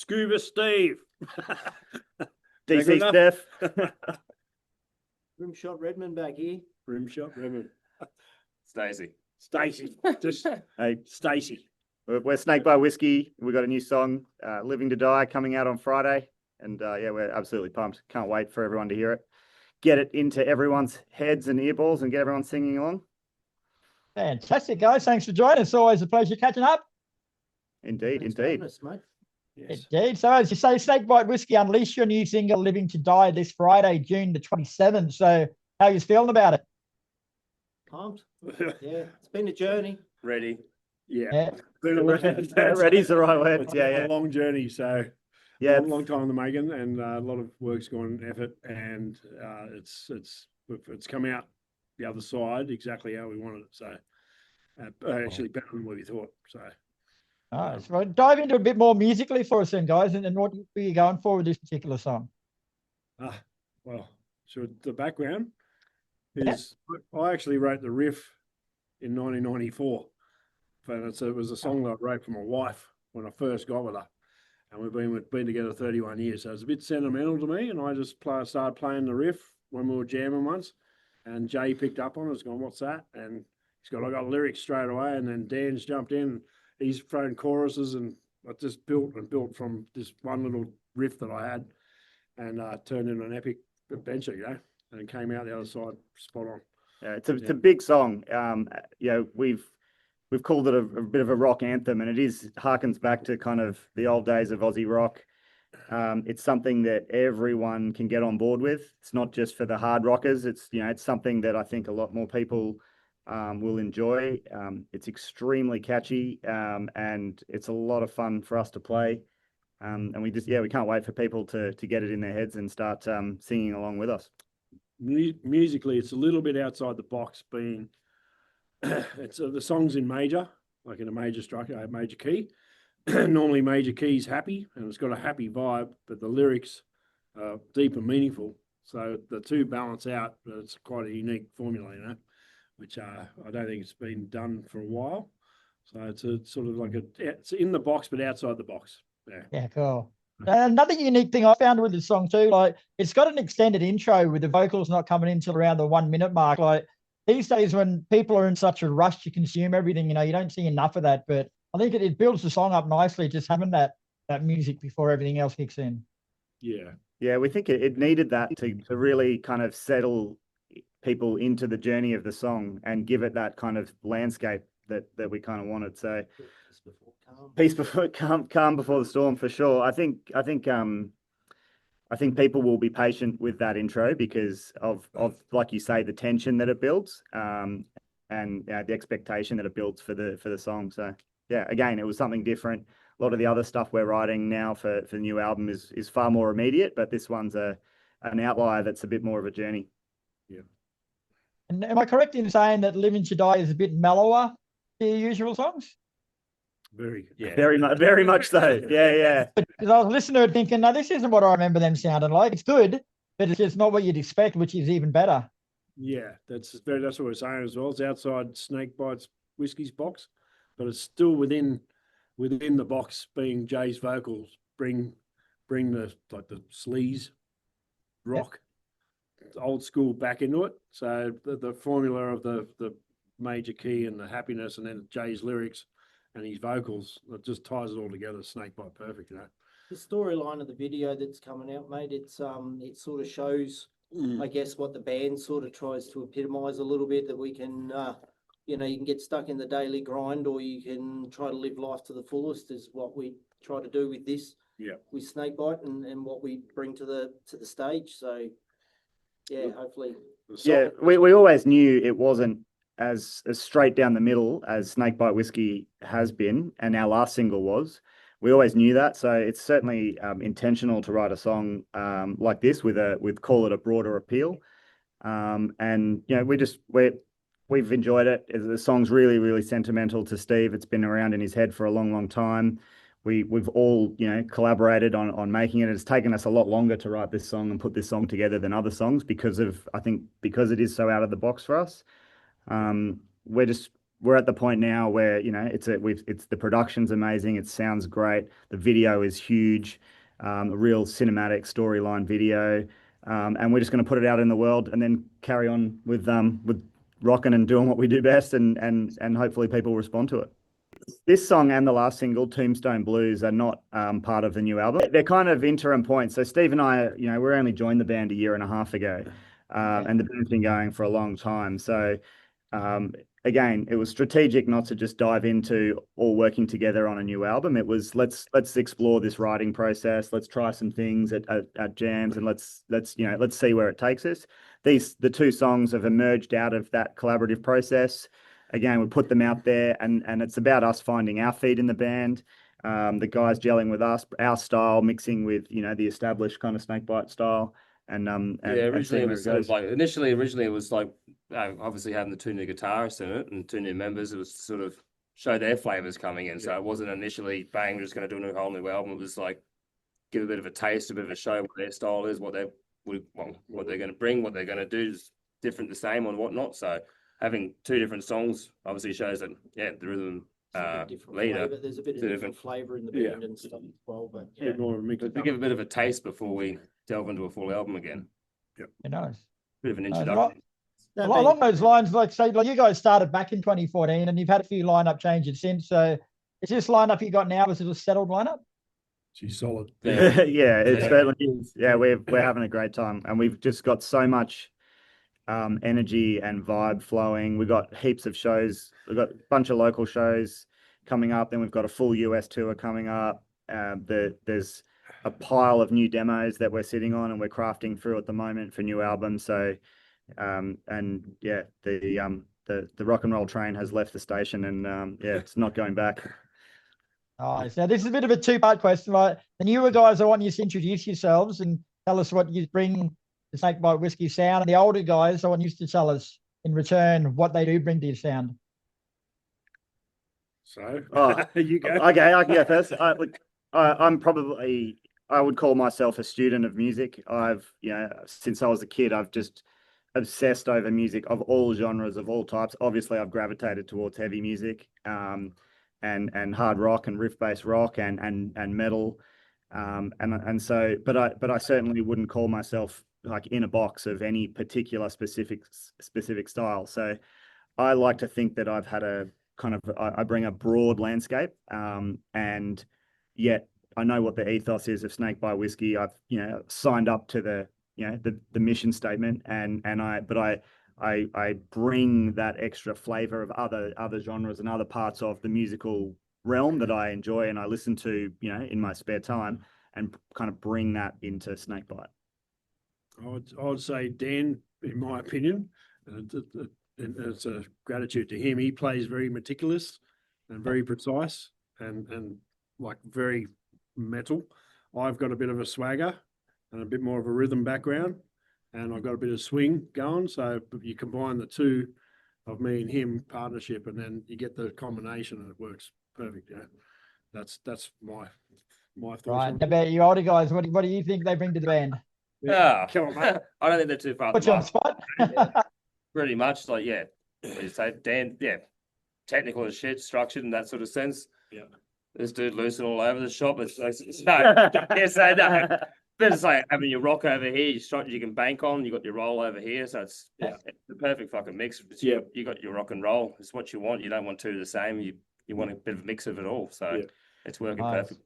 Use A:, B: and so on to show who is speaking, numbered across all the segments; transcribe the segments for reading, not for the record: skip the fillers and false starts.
A: Scuba Steve.
B: DC Steph.
C: Rimshot Redmond back here.
A: Rimshot Redmond.
D: Stacey.
A: Just
B: Hey,
A: Stacey.
B: we're Snake Bite Whisky. We got a new song, Living to Die, coming out on Friday. And yeah, we're absolutely pumped. Can't wait for everyone to hear it. Get it into everyone's heads and earballs and get everyone singing along.
E: Fantastic, guys. Thanks for joining us. Always a pleasure catching up.
B: Indeed,
C: Thanks for having
B: indeed.
C: us, mate.
A: Yes.
E: Indeed. So as you say, Snake Bite Whisky unleash your new single, Living to Die, this Friday, June the 27th. So how are you feeling about it?
C: Pumped. Yeah, it's been a journey.
D: Ready.
A: Yeah.
E: Yeah.
B: Ready's the right word. Yeah,
A: A
B: yeah.
A: long journey. So
B: Yeah,
A: long time in the making, and a lot of work's gone effort, and it's come out the other side exactly how we wanted it. So actually better than what we thought. So
E: All right. So dive into a bit more musically for us then, guys. And what were you going for with this particular song?
A: well, so the background is I actually wrote the riff in 1994. But it was a song that I wrote for my wife when I first got with her. And we've been together 31 years. So it's a bit sentimental to me. And I just started playing the riff when we were jamming once. And Jay picked up on it. He's gone, "What's that?" And I got lyrics straight away. And then Dan's jumped in. He's thrown choruses. And I just built from this one little riff that I had. And turned into an epic adventure, And it came out the other side spot on.
B: yeah, it's a big song. We've called it a bit of a rock anthem, and it harkens back to kind of the old days of Aussie rock. It's something that everyone can get on board with. It's not just for the hard rockers. It's something that I think a lot more people will enjoy. It's extremely catchy, and it's a lot of fun for us to play. And we can't wait for people to get it in their heads and start singing along with us.
A: Musically, it's a little bit outside the box, being it's the song's in major, like in a major structure, a major key. Normally major key's happy and it's got a happy vibe, but the lyrics are deep and meaningful. So the two balance out, but it's quite a unique formula, which I don't think it's been done for a while. So it's sort of like it's in the box, but outside the box.
E: Yeah, cool. Another unique thing I found with this song too, like it's got an extended intro with the vocals not coming in till around the 1 minute mark. Like these days when people are in such a rush to consume everything, you don't see enough of that. But I think it builds the song up nicely, just having that music before everything else kicks in.
B: Yeah, we think it needed that to really kind of settle people into the journey of the song and give it that kind of landscape that we kind of wanted. So peace before calm before the storm, for sure. I think people will be patient with that intro because of like you say, the tension that it builds, and the expectation that it builds for the song. So yeah, again, it was something different. A lot of the other stuff we're writing now for the new album is far more immediate, but this one's an outlier that's a bit more of a journey.
A: Yeah.
E: And am I correct in saying that Living to Die is a bit mellower to your usual songs?
A: Very good.
D: Yeah.
B: Very much so. Yeah.
E: Because I was listening to it thinking, no, this isn't what I remember them sounding like. It's good, but it's just not what you'd expect, which is even better.
A: Yeah, that's what we're saying as well. It's outside Snake Bite Whisky's box, but it's still within the box, being Jay's vocals bring the sleaze rock, old school back into it. So the formula of the major key and the happiness, and then Jay's lyrics and his vocals, it just ties it all together. Snake Bite perfect,
C: The storyline of the video that's coming out, mate, it sort of shows, I guess, what the band sort of tries to epitomise a little bit, that we can, you can get stuck in the daily grind, or you can try to live life to the fullest, is what we try to do with this.
A: Yeah.
C: With Snake Bite and what we bring to the stage. So yeah, hopefully.
B: Yeah, we always knew it wasn't as straight down the middle as Snake Bite Whisky has been, and our last single was. We always knew that, so it's certainly intentional to write a song like this with call it a broader appeal. And we've enjoyed it. The song's really, really sentimental to Steve. It's been around in his head for a long, long time. We've all collaborated on making it. It's taken us a lot longer to write this song and put this song together than other songs because it is so out of the box for us. we're at the point now where, you know, it's the production's amazing. It sounds great. The video is huge, a real cinematic storyline video. And we're just going to put it out in the world and then carry on with rocking and doing what we do best, and hopefully people respond to it. This song and the last single, Tombstone Blues, are not part of the new album. They're kind of interim points. So Steve and I, you know, we only joined the band a year and a half ago, and the band's been going for a long time. So again, it was strategic not to just dive into all working together on a new album. It was let's explore this writing process. Let's try some things at jams, and let's see where it takes us. The two songs have emerged out of that collaborative process. Again, we put them out there, and it's about us finding our feet in the band. The guys gelling with us, our style mixing with, you know, the established kind of Snakebite style. And
D: originally it was sort of like originally it was like obviously having the two new guitarists in it and two new members. It was to sort of show their flavors coming in. So it wasn't initially bang, we're just going to do a whole new album. It was like give a bit of a taste, a bit of a show what their style is, what they're going to bring, what they're going to do is different, the same, or whatnot. So having two different songs obviously shows that the rhythm leader.
C: There's a bit of different flavor in the band and stuff as well. But
A: A bit more of a mix.
D: We give a bit of a taste before we delve into a full album again.
E: Nice.
D: Bit of an introduction.
E: Along those lines, like you guys started back in 2014 and you've had a few lineup changes since. So is this lineup you got now, is it a settled lineup?
A: She's solid.
B: Yeah, it certainly is. Yeah, we're having a great time, and we've just got so much energy and vibe flowing. We've got heaps of shows. We've got a bunch of local shows coming up. Then we've got a full US tour coming up. There's a pile of new demos that we're sitting on and we're crafting through at the moment for new albums. So, and yeah, the rock and roll train has left the station, and it's not going back.
E: Nice. Now this is a bit of a two-part question. Like the newer guys, I want you to introduce yourselves and tell us what you bring the Snake Bite Whisky sound. And the older guys, I want you to tell us in return what they do bring to your sound.
A: So you go.
B: Okay, I can go first. I'm probably, I would call myself a student of music. I've, since I was a kid, I've just obsessed over music of all genres, of all types. Obviously, I've gravitated towards heavy music, and hard rock and riff-based rock and metal, and so. But I certainly wouldn't call myself like in a box of any particular specific style. So I like to think that I've had a kind of, I bring a broad landscape, and yet I know what the ethos is of Snake Bite Whisky. I've signed up to the mission statement, and I bring that extra flavor of other genres and other parts of the musical realm that I enjoy and I listen to in my spare time, and kind of bring that into Snake Bite.
A: I would say Dan, in my opinion, and it's a gratitude to him. He plays very meticulous and very precise and like very metal. I've got a bit of a swagger and a bit more of a rhythm background, and I've got a bit of swing going. So you combine the two of me and him partnership, and then you get the combination, and it works perfect. That's my thoughts.
E: Right. About you older guys, what do you think they bring to the band?
D: Yeah,
A: Come on, mate.
D: I don't think they're too far.
E: Put you on the spot.
D: Pretty much, like you say, Dan, technical as shit, structured in that sort of sense.
A: Yeah.
D: This dude loosing all over the shop. It's no, no. But it's like having your rock over here, your structure you can bank on, you got your roll over here, so it's the perfect fucking mix. You got your rock and roll. It's what you want. You don't want two the same. You want a bit of a mix of it all. So it's working perfect.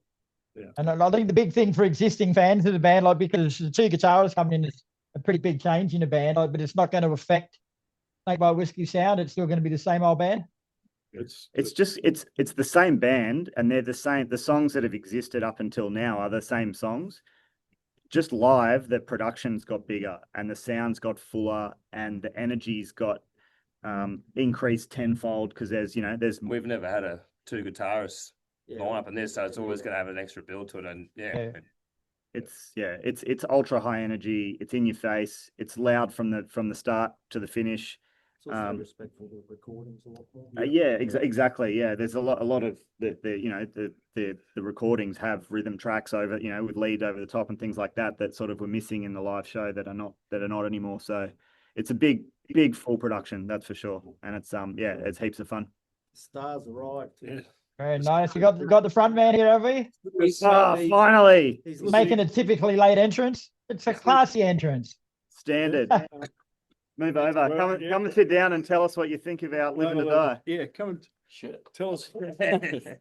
A: Yeah.
E: And I think the big thing for existing fans of the band, like because the two guitarists coming in is a pretty big change in the band, but it's not going to affect Snake Bite Whisky sound. It's still going to be the same old band.
B: It's the same band, and they're the same. The songs that have existed up until now are the same songs. Just live, the production's got bigger and the sound's got fuller and the energy's got increased tenfold, because we've
D: never had two guitarists line up in this, so it's always going to have an extra build to it. And
B: it's ultra high energy. It's in your face. It's loud from the start to the finish.
C: It's also respectful of recordings a lot more.
B: Exactly. Yeah, there's a lot of the recordings have rhythm tracks over, with lead over the top and things like that sort of were missing in the live show that are not anymore. So it's a big full production, that's for sure, and it's it's heaps of fun.
C: Stars arrived.
A: Yeah.
E: Very nice. You got the front man here, have we?
B: Finally,
C: He's
E: Making a typically late entrance. It's a classy entrance.
B: standard. Move over. Come and sit down and tell us what you think about Living to Die.
A: Yeah, come and tell us.
E: G'day,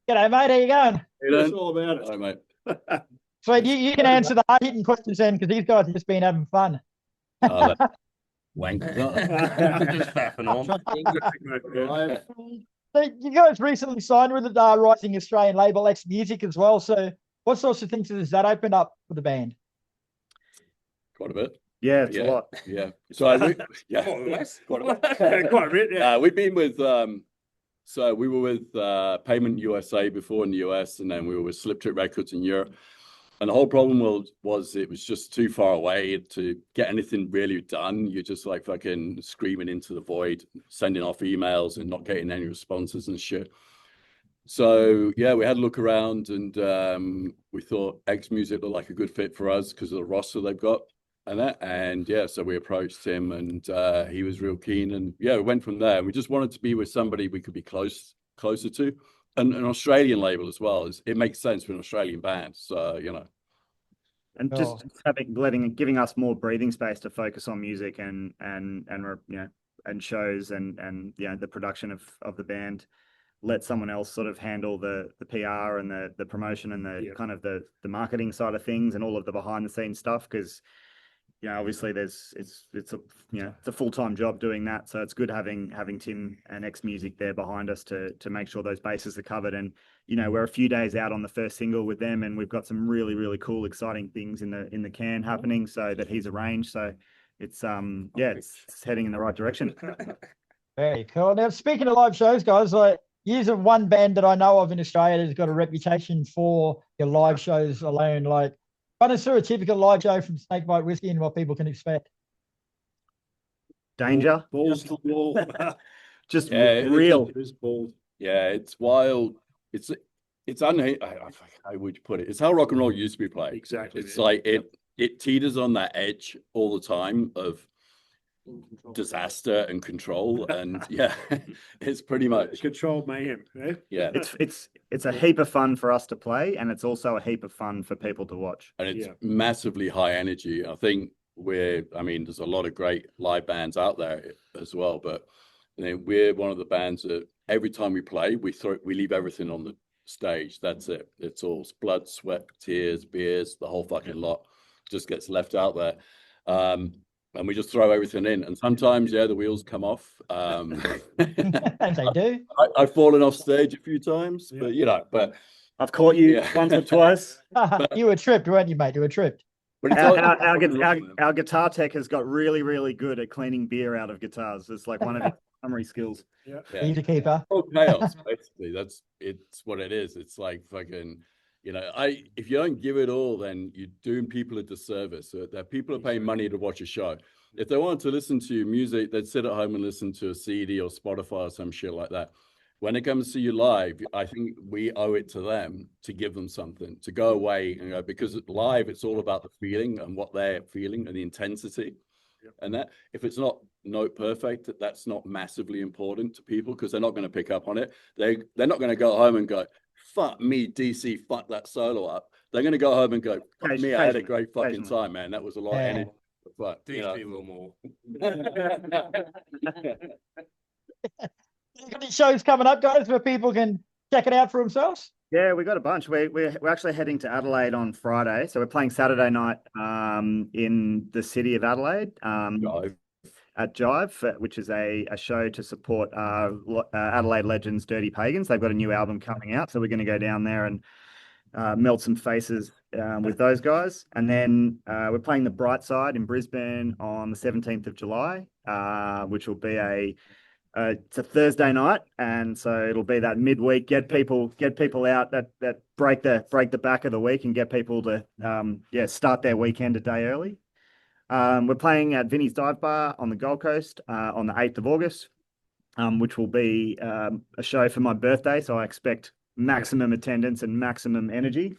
E: mate. How you going?
A: It's all about it.
F: Hello, mate.
E: So you can answer the hard hitting questions then, because these guys have just been having fun.
F: Oh, that wanker.
D: Just faffing on.
C: Right.
E: So you guys recently signed with the rising Australian label XMusic as well. So what sorts of things does that open up for the band?
F: Quite a bit.
B: Yeah, it's a
F: Yeah.
B: lot.
F: Yeah. So yeah,
A: Quite a bit, yeah.
F: we've been with so we were with Payment USA before in the US, and then we were with Slip Trip Records in Europe. And the whole problem was it was just too far away to get anything really done. You're just like fucking screaming into the void, sending off emails and not getting any responses and shit. So yeah, we had a look around, and we thought XMusic looked like a good fit for us because of the roster they've got and that. And yeah, so we approached him, and he was real keen. And yeah, we went from there. We just wanted to be with somebody we could be closer to. And an Australian label as well. It makes sense for an Australian band. So, you know.
B: And just giving us more breathing space to focus on music and shows and the production of the band. Let someone else sort of handle the PR and the promotion and the kind of the marketing side of things and all of the behind the scenes stuff, because obviously it's a full-time job doing that. So it's good having Tim and XMusic there behind us to make sure those bases are covered. And we're a few days out on the first single with them, and we've got some really, really cool, exciting things in the can happening, so that he's arranged. So it's it's heading in the right direction.
E: Very cool. Now, speaking of live shows, guys, like, you're one band that I know of in Australia that's got a reputation for your live shows alone. Like, run us through a typical live show from Snake Bite Whisky and what people can expect.
B: Danger.
A: Balls to the wall.
B: Just
F: real.
A: It is balls.
F: Yeah, it's wild. It's how would you put it? It's how rock and roll used to be played.
A: Exactly.
F: It's like it teeters on that edge all the time of disaster and control, and it's pretty much
A: Controlled mayhem. Eh?
F: yeah.
B: It's a heap of fun for us to play, and it's also a heap of fun for people to watch.
F: And it's massively high energy. I think there's a lot of great live bands out there as well, but we're one of the bands that every time we play, we leave everything on the stage. That's it. It's all blood, sweat, tears, beers, the whole fucking lot just gets left out there. And we just throw everything in. And sometimes, the wheels come off.
E: They do.
F: I've fallen off stage a few times, but
B: I've caught you once or twice.
E: You were tripped, weren't you, mate? You were tripped.
F: But
B: Our guitar tech has got really, really good at cleaning beer out of guitars. It's like one of his primary skills.
E: He's a keeper.
F: Oh, chaos, basically. It's what it is. It's like fucking, if you don't give it all, then you're doing people a disservice. That people are paying money to watch a show. If they wanted to listen to music, they'd sit at home and listen to a CD or Spotify or some shit like that. When it comes to you live, I think we owe it to them to give them something, to go away and go, because live, it's all about the feeling and what they're feeling and the intensity. Yep. And that, if it's not note perfect, that's not massively important to people, because they're not going to pick up on it. They're not going to go home and go, fuck me, DC, fuck that solo up. They're going to go home and go, fuck me, I had a great fucking time, man. That was a lot of energy. But,
D: DC a little more.
E: Got any shows coming up, guys, where people can check it out for themselves?
B: Yeah, we got a bunch. We're actually heading to Adelaide on Friday, so we're playing Saturday night in the city of Adelaide at Jive, which is a show to support Adelaide legends Dirty Pagans. They've got a new album coming out, so we're going to go down there and melt some faces with those guys. And then we're playing the Bright Side in Brisbane on the 17th of July, which will be it's a Thursday night, and so it'll be that midweek, get people out that break the back of the week and get people to start their weekend a day early. We're playing at Vinnie's Dive Bar on the Gold Coast on the 8th of August, which will be a show for my birthday, so I expect maximum attendance and maximum energy.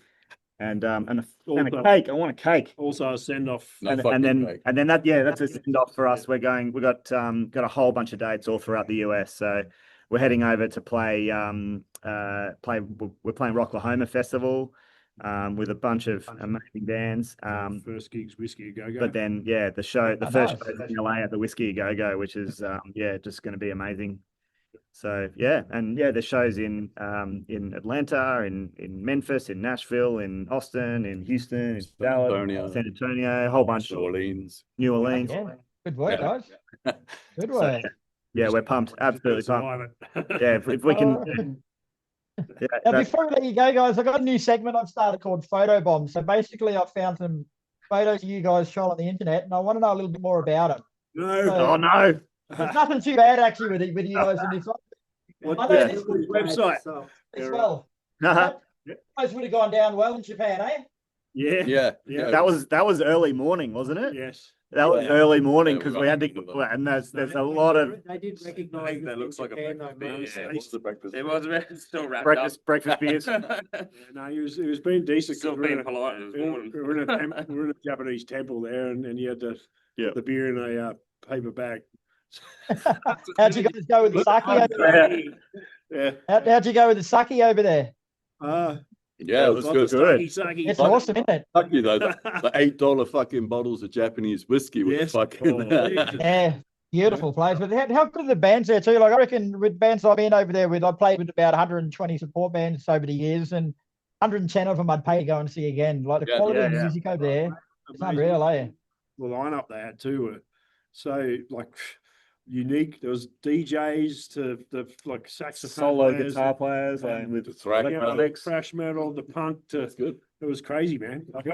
B: and a
A: Also-
B: cake. I want a cake.
A: Also a send off.
F: No
B: And
F: fucking
B: then
F: cake.
B: that's a send off for us. We got a whole bunch of dates all throughout the US. So we're heading over to play. We're playing Rocklahoma Festival with a bunch of amazing bands.
A: First gigs, Whiskey a Go Go.
B: But then the first show is in LA at the Whiskey a Go Go, which is just going to be amazing. So the shows in Atlanta, in Memphis, in Nashville, in Austin, in Houston, in Dallas,
F: Antonio.
B: San Antonio, a whole bunch.
F: New Orleans.
B: New Orleans.
E: Yeah. Good work,
F: Yeah.
E: guys. Good
B: So,
E: work.
B: yeah, we're pumped. Absolutely pumped.
A: Survive it.
B: Yeah, if we can. Yeah,
E: Now,
B: that's-
E: before we let you go, guys, I've got a new segment I've started called Photo Bomb. So basically, I've found some photos of you guys shot on the internet, and I want to know a little bit more about them.
A: No.
B: oh no.
E: There's nothing too bad actually with you guys in this one.
A: What
E: I know
B: Yeah.
E: this
A: website?
E: as well.
B: Uh-huh.
E: You guys would have gone down well in Japan, eh?
A: Yeah.
F: Yeah.
A: Yeah.
B: That was early morning, wasn't it?
A: Yes.
B: That was
F: Yeah.
B: early morning
F: Yeah,
B: because
F: we
B: we had
F: got
B: to,
F: into
B: and there's a lot of
C: They did
D: I
C: recognise.
D: think that looks like a breakfast beer. Yeah,
F: What's the breakfast?
D: it was still wrapped
B: breakfast beers.
D: up.
A: Yeah, no, he was being decent. 'cause
D: Still
A: we're in
D: being
A: a-
D: polite. It was morning.
A: we're in a Japanese temple there, and you had to
B: Yeah.
A: the beer in a paper bag.
E: How'd you guys go with the sake over there?
A: Yeah.
E: How'd you go with the sake over there?
F: Yeah, it was good.
B: good.
A: Sake.
E: It's awesome, isn't it?
F: Fuck you though. The $8 fucking bottles of Japanese whiskey was
A: Yes.
F: fucking.
A: Oh,
E: Yeah, beautiful place. But how good are the bands there too? Like I reckon with bands I've been over there with, I played with about 120 support bands over the years, and 110 of them I'd pay to go and see again. Like the
F: Yeah,
E: quality of
B: yeah.
E: music over there, it's
A: Amazing.
E: unreal, eh?
A: The lineup they had too were so like unique. There was DJs to the like saxophone
B: Solo
A: players,
B: guitar players
A: and
B: with
F: The thrash
A: you know,
F: metal.
A: the thrash metal, the punk to
F: That's good.
A: it was crazy, man. Like,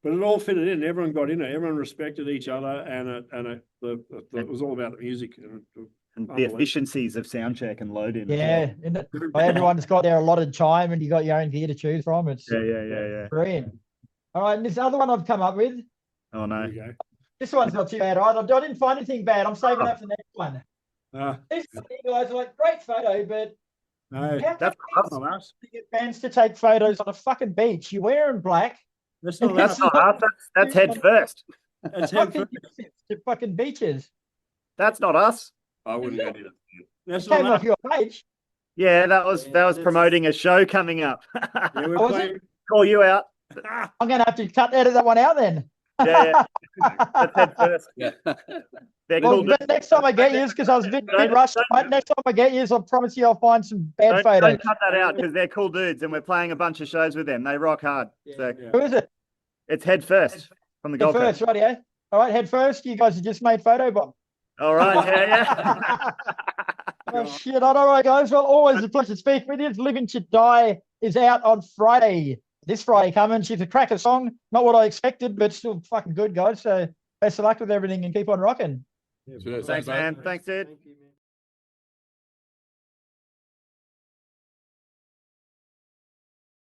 A: but it all fitted in. Everyone got in it. Everyone respected each other, and it was all about the music. And
B: the
A: unbelievable.
B: efficiencies of sound check and load in.
E: Yeah, isn't it? Like, everyone's got their allotted time, and you got your own gear to choose from. It's
B: Yeah.
E: brilliant. All right, and this other one I've come up with.
B: Oh
A: there
B: no.
A: you go.
E: This one's not too bad, right? I didn't find anything bad. I'm saving up for the next one. These guys are like, great photo, but
A: No,
E: how
B: That's
E: come
B: us.
A: not us.
E: you get bands to take photos on a fucking beach? You're wearing black.
A: That's not
B: That's
A: us.
B: not us. That's head first.
A: That's
E: How
A: head
E: can
A: first.
E: you to fucking beaches?
B: That's not us.
D: I wouldn't go do that.
A: That's
E: Came
A: not
E: off
A: us.
E: your page.
B: Yeah, that was
C: that's-
B: promoting a show coming up.
A: Yeah, we're
E: Was it?
A: playing.
B: Call you out.
E: I'm gonna have to edit that one out then.
B: Yeah. That's head first.
F: Yeah.
B: They're
E: Well,
B: called.
E: but next time I get you, because I was a bit rushed. But next time I get you, I promise you I'll find some bad photos.
B: Don't cut that out because they're cool dudes and we're playing a bunch of shows with them. They rock hard. So
A: Yeah.
E: Who is it?
B: it's head first from the
E: Head
B: Gold
E: first,
B: Coast.
E: right? Yeah. All right, head first. You guys have just made photo bomb.
B: All right. Yeah.
E: Oh shit! All right, guys. Well, always a pleasure to speak with you. Living to Die is out on Friday. This Friday coming. She's a cracker song. Not what I expected, but still fucking good, guys. So best of luck with everything and keep on rocking.
F: Cheers.
B: Thanks, man. Thanks, dude.
C: Thank you,